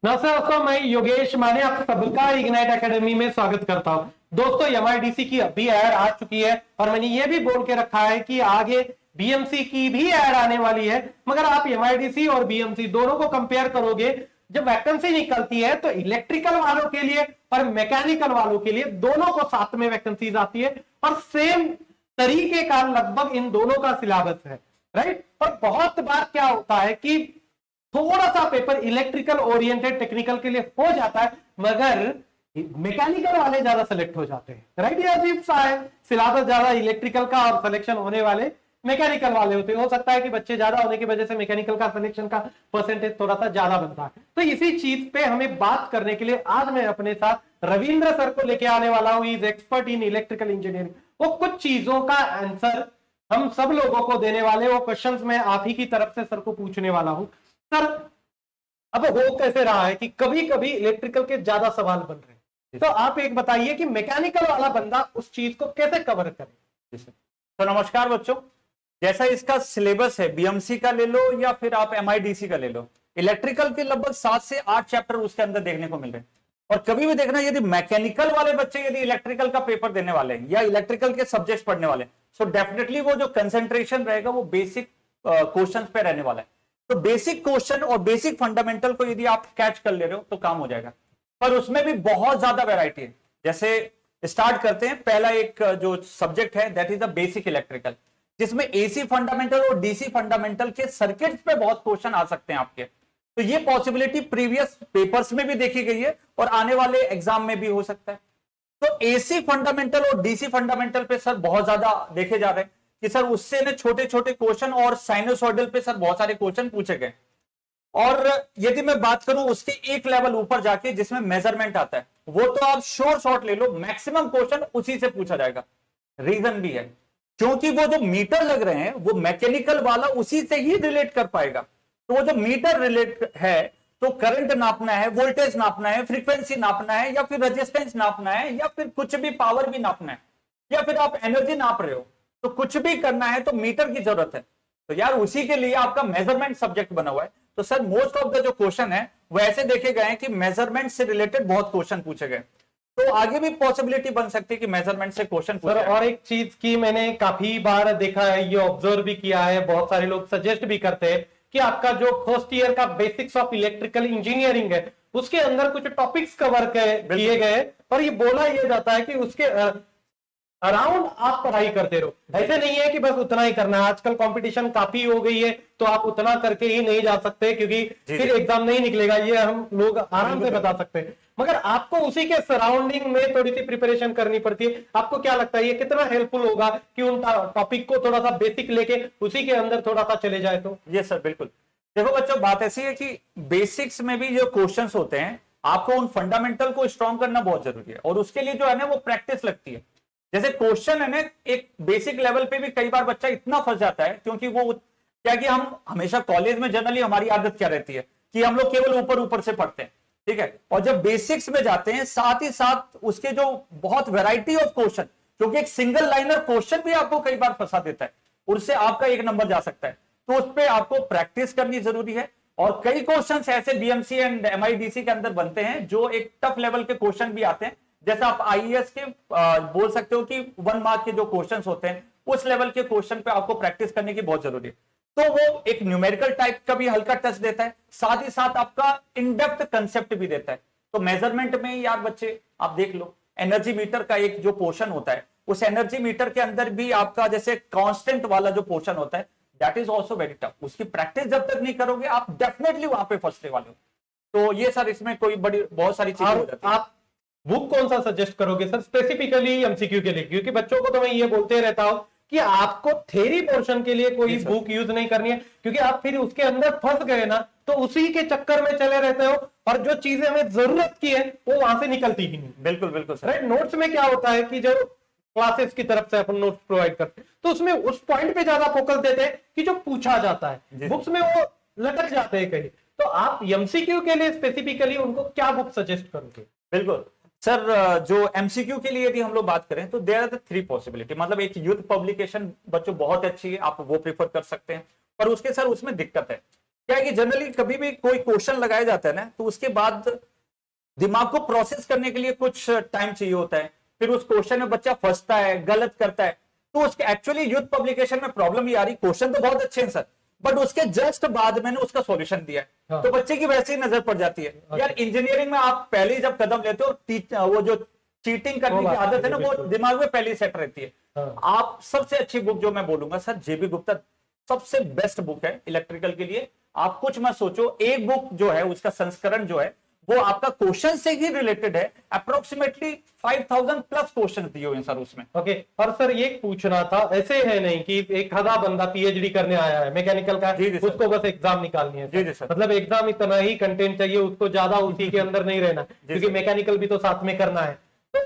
नमस्ते दोस्तों, मैं योगेश माने आप सबका इग्नाइट एकेडमी में स्वागत करता हूं। दोस्तों, एमआईडीसी की अभी ऐड आ चुकी है और मैंने ये भी बोल के रखा है कि आगे बीएमसी की भी ऐड आने वाली है। मगर आप एमआईडीसी और बीएमसी दोनों को कंपेयर करोगे, जब वैकेंसी निकलती है तो इलेक्ट्रिकल वालों के लिए और मैकेनिकल वालों के लिए दोनों को साथ में वैकेंसीज आती है और सेम तरीके का लगभग इन दोनों का सिलेबस है, राइट। और बहुत बार क्या होता है कि थोड़ा सा पेपर इलेक्ट्रिकल ओरिएंटेड टेक्निकल के लिए हो जाता है, मगर मैकेनिकल वाले ज्यादा सेलेक्ट हो जाते हैं, राइट। ये अजीब सा है, सिलेबस ज्यादा इलेक्ट्रिकल का और सिलेक्शन होने वाले मैकेनिकल वाले होते हैं। हो सकता है कि बच्चे ज्यादा होने की वजह से मैकेनिकल का सिलेक्शन का परसेंटेज थोड़ा सा ज्यादा बनता है। तो इसी चीज पे हमें बात करने के लिए आज मैं अपने साथ रविंद्र सर को लेके आने वाला हूं। Is expert in electrical engineering. वो कुछ चीजों का आंसर हम सब लोगों को देने वाले, वो क्वेश्चंस मैं आप ही की तरफ से सर को पूछने वाला हूं। सर, अब हो कैसे रहा है कि कभी कभी इलेक्ट्रिकल के ज्यादा सवाल बन रहे हैं, तो आप एक बताइए कि मैकेनिकल वाला बंदा उस चीज को कैसे कवर करे। तो नमस्कार बच्चों, जैसा इसका सिलेबस है बीएमसी का ले लो या फिर आप एमआईडीसी का ले लो, इलेक्ट्रिकल के लगभग 7 से 8 चैप्टर उसके अंदर देखने को मिल रहे हैं। और कभी भी देखना, यदि मैकेनिकल वाले बच्चे यदि इलेक्ट्रिकल का पेपर देने वाले हैं या इलेक्ट्रिकल के सब्जेक्ट पढ़ने वाले, सो डेफिनेटली वो जो कंसेंट्रेशन रहेगा वो बेसिक क्वेश्चन पे रहने वाला है। तो बेसिक क्वेश्चन और बेसिक फंडामेंटल को यदि आप कैच कर ले रहे हो तो काम हो जाएगा। पर उसमें भी बहुत ज्यादा वैरायटी है। जैसे स्टार्ट करते हैं, पहला एक जो सब्जेक्ट है that is the basic electrical, जिसमें एसी फंडामेंटल और डीसी फंडामेंटल के सर्किट्स पे बहुत क्वेश्चन आ सकते हैं आपके। तो ये पॉसिबिलिटी प्रीवियस पेपर्स में भी देखी गई है और आने वाले एग्जाम में भी हो सकता है। तो एसी फंडामेंटल और डीसी फंडामेंटल पे सर बहुत ज्यादा देखे जा रहे हैं कि सर उससे ना छोटे छोटे क्वेश्चन, और साइनोसॉइडल पे सर बहुत सारे क्वेश्चन पूछे गए। और यदि मैं बात करूं उसके एक लेवल ऊपर जाके जिसमें मेजरमेंट आता है, वो तो आप श्योर शॉट ले लो, मैक्सिमम क्वेश्चन उसी से पूछा जाएगा। रीजन भी है क्योंकि वो जो मीटर लग रहे हैं वो मैकेनिकल वाला उसी से ही रिलेट कर पाएगा। तो वो जो मीटर रिलेट है, तो करंट नापना है, वोल्टेज नापना है, फ्रीक्वेंसी नापना है, या फिर रेजिस्टेंस नापना है, या फिर कुछ भी पावर भी नापना है, या फिर आप एनर्जी नाप रहे हो, तो कुछ भी करना है तो मीटर की जरूरत है। तो यार उसी के लिए आपका मेजरमेंट सब्जेक्ट बना हुआ है। तो सर मोस्ट ऑफ द जो क्वेश्चन है वो ऐसे देखे गए हैं कि मेजरमेंट से रिलेटेड बहुत क्वेश्चन पूछे गए। तो आगे भी पॉसिबिलिटी बन सकती है कि मेजरमेंट से क्वेश्चन सर, और एक चीज की मैंने काफी बार देखा है, ये ऑब्जर्व भी किया है, बहुत सारे लोग सजेस्ट भी करते हैं कि आपका जो फर्स्ट ईयर का बेसिक्स ऑफ इलेक्ट्रिकल इंजीनियरिंग है उसके अंदर कुछ टॉपिक्स कवर किए गए और ये बोला यह जाता है कि उसके अराउंड आप पढ़ाई करते रहो। ऐसे नहीं है कि बस उतना ही करना है। आजकल कंपटीशन काफी हो गई है, तो आप उतना करके ही नहीं जा सकते क्योंकि फिर एग्जाम नहीं निकलेगा, ये हम लोग आराम से बता सकते हैं। मगर आपको उसी के सराउंडिंग में थोड़ी सी प्रिपरेशन करनी पड़ती है। आपको क्या लगता है ये कितना हेल्पफुल होगा कि उन टॉपिक को थोड़ा सा बेसिक लेके उसी के अंदर थोड़ा सा चले जाए? तो ये सर बिल्कुल। देखो बच्चों, बात ऐसी है कि बेसिक्स में भी जो क्वेश्चंस होते हैं, आपको उन फंडामेंटल को स्ट्रॉन्ग करना बहुत जरूरी है, और उसके लिए जो है ना वो प्रैक्टिस लगती है। जैसे क्वेश्चन है ना, एक बेसिक लेवल पे भी कई बार बच्चा इतना फंस जाता है, क्योंकि वो क्या कि हम हमेशा कॉलेज में जनरली हमारी आदत क्या रहती है कि हम लोग केवल ऊपर ऊपर से पढ़ते हैं, ठीक है। और जब बेसिक्स में जाते हैं, साथ ही साथ उसके जो बहुत वैरायटी ऑफ क्वेश्चन, क्योंकि एक सिंगल लाइनर क्वेश्चन भी आपको कई बार फंसा देता है, उससे आपका एक नंबर जा सकता है। तो उस पर आपको प्रैक्टिस करनी जरूरी है। और कई क्वेश्चन ऐसे बीएमसी एंड एमआईडीसी के अंदर बनते हैं जो एक टफ लेवल के क्वेश्चन भी आते हैं। जैसे आप आईएएस के बोल सकते हो कि 1 मार्क के जो क्वेश्चंस होते हैं, उस लेवल के क्वेश्चन पे आपको प्रैक्टिस करने की बहुत जरूरी है। तो वो एक न्यूमेरिकल टाइप का भी हल्का टच देता है, साथ ही साथ आपका इन डेप्थ कंसेप्ट भी देता है। तो मेजरमेंट में यार बच्चे आप देख लो, एनर्जी मीटर का एक जो पोर्शन होता है, उस एनर्जी मीटर के अंदर भी आपका जैसे कांस्टेंट वाला जो पोर्शन होता है, that is also very tough. उसकी प्रैक्टिस जब तक नहीं करोगे आप डेफिनेटली वहां पे फंसने वाले हो। तो ये सर इसमें कोई बड़ी बहुत सारी चीजें हो जाती है। आप बुक कौन सा सजेस्ट करोगे सर स्पेसिफिकली एमसीक्यू के लिए? क्योंकि बच्चों को तो मैं ये बोलते रहता हूं कि आपको थ्योरी पोर्शन के लिए कोई बुक यूज नहीं करनी है, क्योंकि आप फिर उसके अंदर फंस गए ना तो उसी के चक्कर में चले रहते हो, और जो चीजें हमें जरूरत की है वो वहां से निकलती ही नहीं। बिल्कुल बिल्कुल सर। राइट। नोट्स में क्या होता है कि जो क्लासेस की तरफ से अपन नोट्स प्रोवाइड करते हैं तो उसमें उस पॉइंट पे ज्यादा फोकस देते हैं कि जो पूछा जाता है, बुक्स में वो लटक जाते हैं कहीं। तो आप एमसीक्यू के लिए स्पेसिफिकली उनको क्या बुक सजेस्ट करोगे? बिल्कुल सर, जो एमसीक्यू के लिए यदि हम लोग बात करें तो देयर आर द 3 पॉसिबिलिटी। मतलब एक यूथ पब्लिकेशन बच्चों बहुत अच्छी है, आप वो प्रेफर कर सकते हैं। पर उसके सर उसमें दिक्कत है क्या है कि जनरली कभी भी कोई क्वेश्चन लगाया जाता है ना, तो उसके बाद दिमाग को प्रोसेस करने के लिए कुछ टाइम चाहिए होता है। फिर उस क्वेश्चन में बच्चा फंसता है, गलत करता है, तो उसके एक्चुअली यूथ पब्लिकेशन में प्रॉब्लम ये आ रही, क्वेश्चन तो बहुत अच्छे हैं सर, बट उसके जस्ट बाद मैंने उसका सॉल्यूशन दिया है, हाँ। तो बच्चे की वैसे ही नजर पड़ जाती है। यार इंजीनियरिंग में आप पहले ही जब कदम लेते हो, वो जो चीटिंग करने की आदत है ना, वो दिमाग में पहले ही सेट रहती है। हाँ। आप सबसे अच्छी बुक जो मैं बोलूंगा सर, जेबी गुप्ता सबसे बेस्ट बुक है इलेक्ट्रिकल के लिए। आप कुछ मत सोचो, एक बुक जो है उसका संस्करण जो है वो आपका क्वेश्चन से ही रिलेटेड है। अप्रोक्सीमेटली 5000 प्लस क्वेश्चन दिए हुए हैं सर उसमें। ओके। और सर ये पूछना था, ऐसे है नहीं कि एक आधा बंदा पीएचडी करने आया है मैकेनिकल का, जी, जी सर। उसको बस एग्जाम निकालनी है। जी, जी सर। मतलब एग्जाम इतना ही कंटेंट चाहिए उसको, ज्यादा उसी के अंदर नहीं रहना, क्योंकि मैकेनिकल भी तो साथ में करना है। तो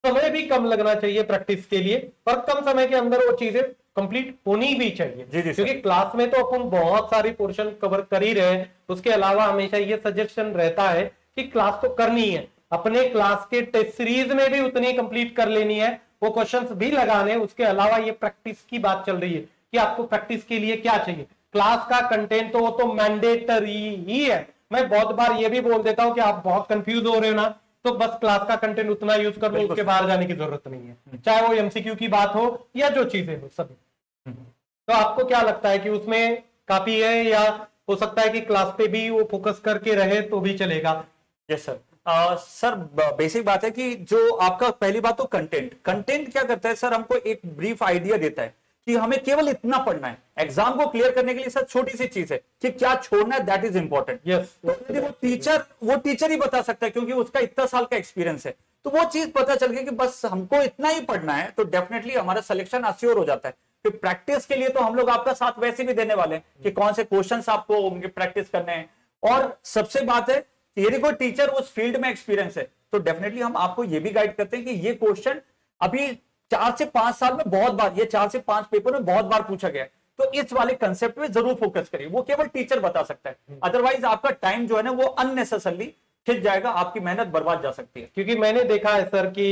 समय भी कम लगना चाहिए प्रैक्टिस के लिए, और कम समय के अंदर वो चीजें कंप्लीट होनी भी चाहिए। जी, जी सर। क्योंकि क्लास में तो अपन बहुत सारी पोर्शन कवर कर ही रहे हैं, उसके अलावा हमेशा ये सजेशन रहता है कि क्लास तो करनी है, अपने क्लास के टेस्ट सीरीज में भी उतनी कंप्लीट कर लेनी है, वो क्वेश्चंस भी लगाने। उसके अलावा ये प्रैक्टिस की बात चल रही है कि आपको प्रैक्टिस के लिए क्या चाहिए। क्लास का कंटेंट तो वो तो मैंडेटरी ही है। मैं बहुत बार ये भी बोल देता हूं कि आप बहुत कंफ्यूज हो रहे हो ना, तो बस क्लास का कंटेंट उतना यूज कर लो, उसके बाहर जाने की जरूरत नहीं है, चाहे वो एमसीक्यू की बात हो या जो चीजें हो सभी। तो आपको क्या लगता है कि उसमें काफी है, या हो सकता है कि क्लास पे भी वो फोकस करके रहे तो भी चलेगा? Yes sir. सर बेसिक बात है कि जो आपका पहली बात तो कंटेंट क्या करता है सर, हमको एक ब्रीफ आइडिया देता है कि हमें केवल इतना पढ़ना है। एग्जाम को क्लियर करने के लिए सर छोटी सी चीज है कि क्या छोड़ना है, दैट इज इंपॉर्टेंट। यस। वो टीचर ही बता सकता है, क्योंकि उसका इतना साल का एक्सपीरियंस है, तो वो चीज पता चल गई कि बस हमको इतना ही पढ़ना है, तो डेफिनेटली हमारा सिलेक्शन अश्योर हो जाता है। फिर प्रैक्टिस के लिए तो हम लोग आपका साथ वैसे भी देने वाले हैं कि कौन से क्वेश्चंस आपको उनके प्रैक्टिस करने हैं। और सबसे बात है, यदि कोई टीचर उस फील्ड में एक्सपीरियंस है, तो डेफिनेटली हम आपको ये भी गाइड करते हैं कि ये क्वेश्चन अभी 4 से 5 साल में बहुत बार, ये 4 से 5 पेपर में बहुत बार पूछा गया है, तो इस वाले कंसेप्ट में जरूर फोकस करिए। वो केवल टीचर बता सकता है, अदरवाइज आपका टाइम जो है ना वो अननेसेसरली खिंच जाएगा, आपकी मेहनत बर्बाद जा सकती है। क्योंकि मैंने देखा है सर कि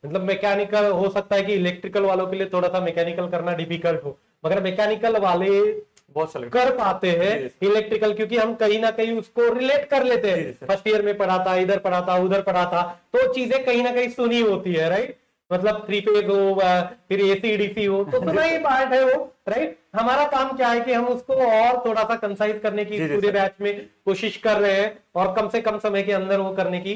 मतलब मैकेनिकल हो सकता है कि इलेक्ट्रिकल वालों के लिए थोड़ा सा मैकेनिकल करना डिफिकल्ट हो, मगर मैकेनिकल वाले बहुत सारे कर पाते हैं इलेक्ट्रिकल, क्योंकि हम कहीं ना कहीं उसको रिलेट कर लेते हैं। फर्स्ट ईयर में पढ़ा था, इधर पढ़ा था, उधर पढ़ा था, तो चीजें कहीं ना कहीं सुनी होती है, राइट। मतलब 3 फेज हो, फिर एसी डीसी हो, तो सुना ही पार्ट है वो, राइट। हमारा काम क्या है कि हम उसको और थोड़ा सा कंसाइज करने की पूरे बैच में कोशिश कर रहे हैं, और कम से कम समय के अंदर वो करने की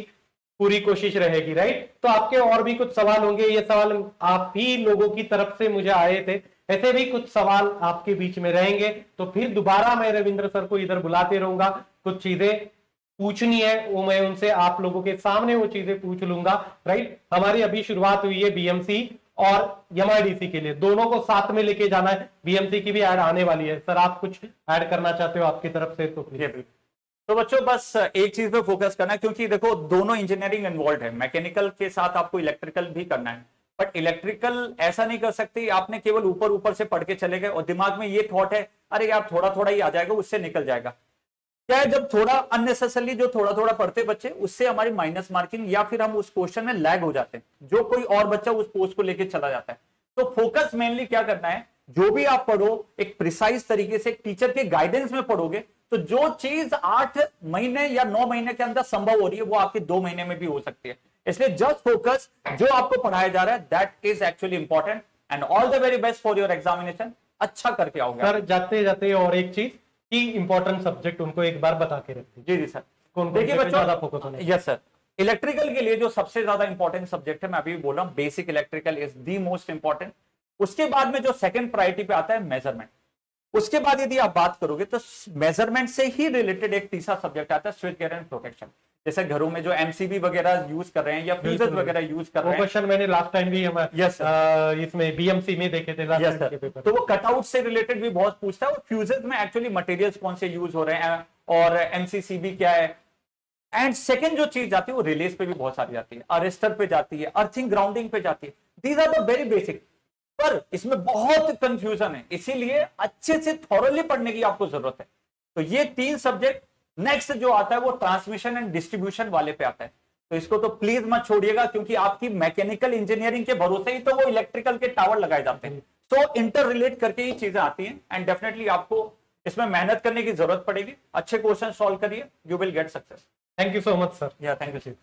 पूरी कोशिश रहेगी, राइट। तो आपके और भी कुछ सवाल होंगे, ये सवाल आप ही लोगों की तरफ से मुझे आए थे, ऐसे भी कुछ सवाल आपके बीच में रहेंगे, तो फिर दोबारा मैं रविंद्र सर को इधर बुलाते रहूंगा। कुछ चीजें पूछनी है वो मैं उनसे आप लोगों के सामने वो चीजें पूछ लूंगा, राइट। हमारी अभी शुरुआत हुई है बीएमसी और एमआईडीसी के लिए, दोनों को साथ में लेके जाना है। बीएमसी की भी ऐड आने वाली है, सर आप कुछ ऐड करना चाहते हो आपकी तरफ से तो प्लीज। तो बच्चों बस एक चीज पे फोकस करना है, क्योंकि देखो दोनों इंजीनियरिंग इन्वॉल्व है, मैकेनिकल के साथ आपको इलेक्ट्रिकल भी करना है, बट इलेक्ट्रिकल ऐसा नहीं कर सकते आपने केवल ऊपर ऊपर से पढ़ के चले गए और दिमाग में ये थॉट है अरे यार थोड़ा थोड़ा ही आ जाएगा, उससे निकल जाएगा। क्या है, जब थोड़ा अननेसेसरली जो थोड़ा थोड़ा पढ़ते बच्चे, उससे हमारी माइनस मार्किंग या फिर हम उस क्वेश्चन में लैग हो जाते हैं, जो कोई और बच्चा उस पोस्ट को लेके चला जाता है। तो फोकस मेनली क्या करना है, जो भी आप पढ़ो एक प्रिसाइज तरीके से टीचर के गाइडेंस में पढ़ोगे, तो जो चीज 8 महीने या 9 महीने के अंदर संभव हो रही है वो आपके 2 महीने में भी हो सकती है। इसलिए जस्ट फोकस, जो आपको पढ़ाया जा रहा है that is actually important, and all the very best for your examination. अच्छा करके आओगे सर। जाते जाते और एक चीज कि इंपॉर्टेंट सब्जेक्ट उनको एक बार बता के रखते। जी जी सर। देखिए बच्चों, ज्यादा फोकस होना। Yes sir. इलेक्ट्रिकल के लिए जो सबसे ज्यादा इंपॉर्टेंट सब्जेक्ट है, मैं अभी भी बोल रहा हूं, basic electrical is the most important. उसके बाद में जो सेकंड प्रायोरिटी पे आता है मेजरमेंट। उसके बाद यदि आप बात करोगे तो मेजरमेंट से ही रिलेटेड एक तीसरा सब्जेक्ट आता है स्विच गियर एंड प्रोटेक्शन। जैसे घरों में जो एमसीबी वगैरह यूज कर रहे हैं या फ्यूजेस वगैरह यूज कर रहे हैं, क्वेश्चन मैंने लास्ट टाइम भी इसमें बीएमसी में देखे थे लास्ट टाइम के पेपर। तो वो कटआउट से रिलेटेड भी बहुत पूछता है, और फ्यूजेस में एक्चुअली मटेरियल्स कौन से यूज हो रहे हैं और एमसीसीबी क्या है। एंड सेकंड जो चीज जाती है वो रिलेज पे भी बहुत सारी जाती है, अरेस्टर पे जाती है, अर्थिंग ग्राउंडिंग पे जाती है। These are the very basic, पर इसमें बहुत कंफ्यूजन है, इसीलिए अच्छे से थॉरली पढ़ने की आपको जरूरत है। तो ये 3 सब्जेक्ट। नेक्स्ट जो आता है वो ट्रांसमिशन एंड डिस्ट्रीब्यूशन वाले पे आता है, तो इसको तो प्लीज मत छोड़िएगा, क्योंकि आपकी मैकेनिकल इंजीनियरिंग के भरोसे ही तो वो इलेक्ट्रिकल के टावर लगाए जाते हैं। तो इंटर रिलेट करके ही चीजें आती हैं, एंड डेफिनेटली आपको इसमें मेहनत करने की जरूरत पड़ेगी, अच्छे क्वेश्चन सॉल्व करिए, you will get success. Thank you so much sir. या थैंक यू।